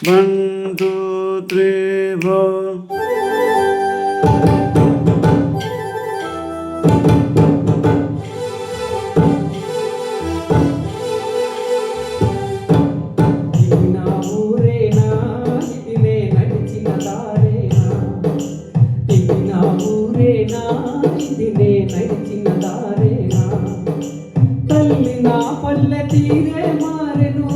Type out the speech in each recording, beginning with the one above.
1, 2, 3, 4. తల్లి నా పల్లె తీరే మారెను,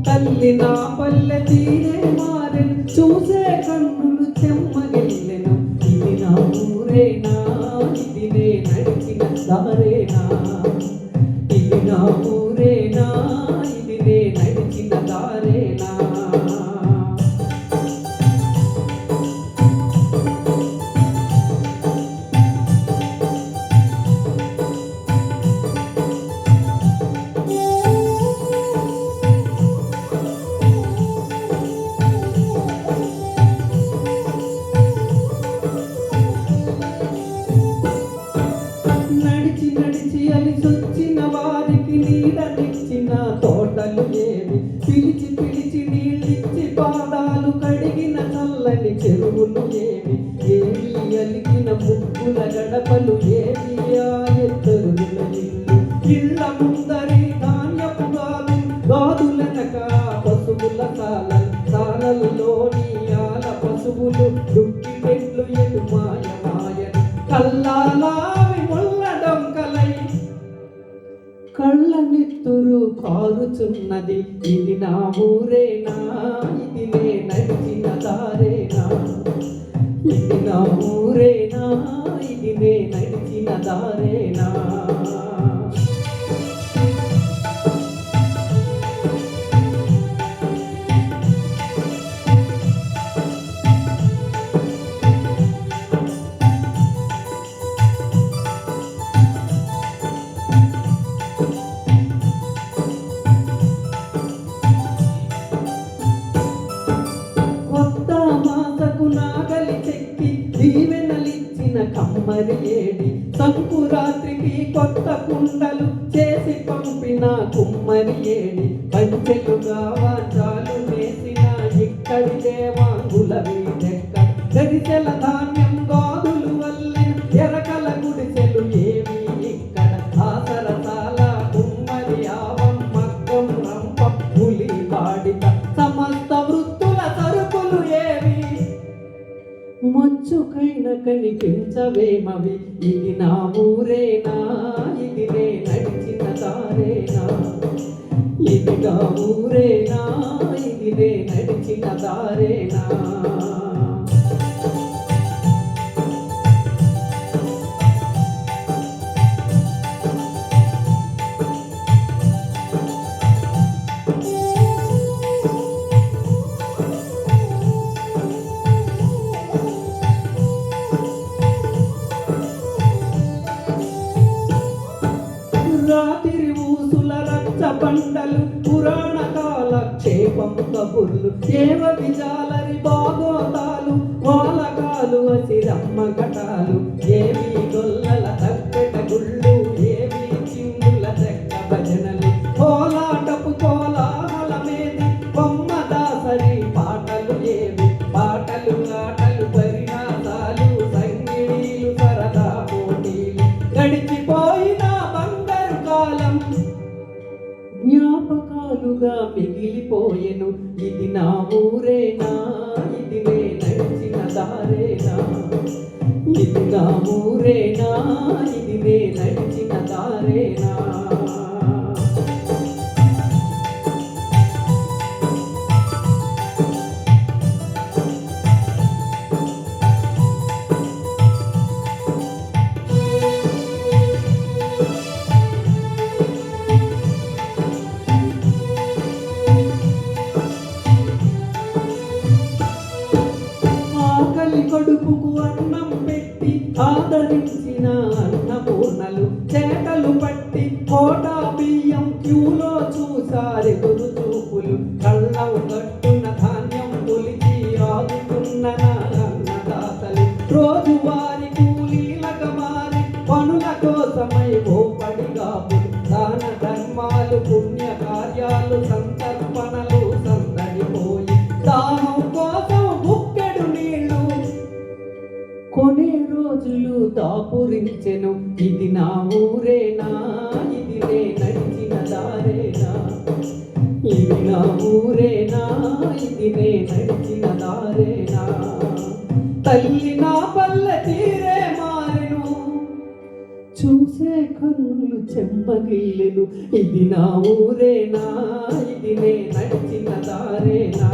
తల్లి నా పల్లె తీరే మారెను, చూసే కన్నులు చెమ్మగిల్లెను. ఇది నా ఊరేనా, ఇది నే నడిచిన దారేనా, ఇది నా ఊరేనా, ఇది నే నడిచిన దారేనా. నడిచి అలిసొచ్చిన వారికి నీడనిచ్చిన తోటలు ఏవి, పిలిచి పిలిచి నీళ్ళిచ్చి పాదాలు కడిగిన చల్లని చెరువులు ఏవి, ఏవి అలిగిన ముగ్గుల గడపలు ఏవి, ఆ ఎత్తరుల ఇల్లు ఇళ్ళ ముందరి ధాన్యపు గాదులనక పశువుల సాలల్లోని ఆల పశువులు దుక్కి పెట్లు ఎటు మాయ మాయని కల్లాలా కళ్ళ నెత్తురు కారుచున్నది. ఇది నా ఊరేనా, ఇది నే నడిచిన దారేనా, ఇది నా ఊరేనా, ఇది నే నడిచిన దారేనా. నాగలి చెక్కి దీవెనలిచ్చిన కమ్మరి ఏడి, సంకురాత్రికి కొత్త కుండలు చేసి పంపిన కుమ్మరి ఏడి, పంచెలుగా వాచాలు నేసిన ఇక్కడి దేవాంగుల వీడెక్క, గరిసెల ధాన్యం గాదులు వల్లిన ఎరకల గుడిసెలు ఏవి ఇక్కడ, ఆసరసాల కుమ్మరి ఆవం మగ్గం రంపం పులి బాడిత సమస్త వృత్తుల సరుకులు ఏవి, మచ్చుకైన కనిపించవేమవి. ఇది నా ఊరేనా, ఇది నే నడిచిన దారేనా, ఇది నా ఊరేనా, ఇది నే నడిచిన దారేనా. రాత్రి ఊసుల రచ్చ పండలు పురాణ కాల క్షేపం కబుర్లు ఏవ విజాలరి బాగోతాలు వాలకాలు అసిరమ్మ ఘటాలు ఏవి గొల్లల తప్పెట గుళ్ళు ఏవి చిందుల చెక్క భజనలు కోలాటపు కోలాహలమేది బొమ్మ దాసరి పాటలు ఏవి పాటలు ఆటలు పరిణామాలు సంగిడీలు సరదా పోటీలు గడిచిపోయిన జ్ఞాపకాలుగా మిగిలిపోయెను. ఇది నా ఊరేనా, ఇది నే నడిచిన దారేనా, ఇది నా ఊరేనా, ఇది నే నడిచిన దారేనా. కడుపుకు అన్నం పెట్టి ఆదరించిన అన్నపూర్ణలు చేటలు పట్టి కోటా బియ్యం క్యూలో చూసారెదురు చూపులు కళ్ళం కట్టున ధాన్యం పొలిచి ఆదుకున్న అన్నదాతలు రోజువారి కూలీలకు మారి పనుల కోసమై ఓ పడిగాపులు దాన ధర్మాలు పుణ్య కార్యాలు సంతర్పణలు సందడిపో రోజులు దాపురించెను. ఇది నా ఊరేనా, ఇది నే నడిచిన దారేనా, ఇది నా ఊరేనా, ఇది నే నడిచిన దారేనా. తల్లి నా పల్లె తీరే మారెను, చూసే కన్నులు చెమ్మగిల్లెను. ఇది నా ఊరేనా, ఇది నే నడిచిన దారేనా.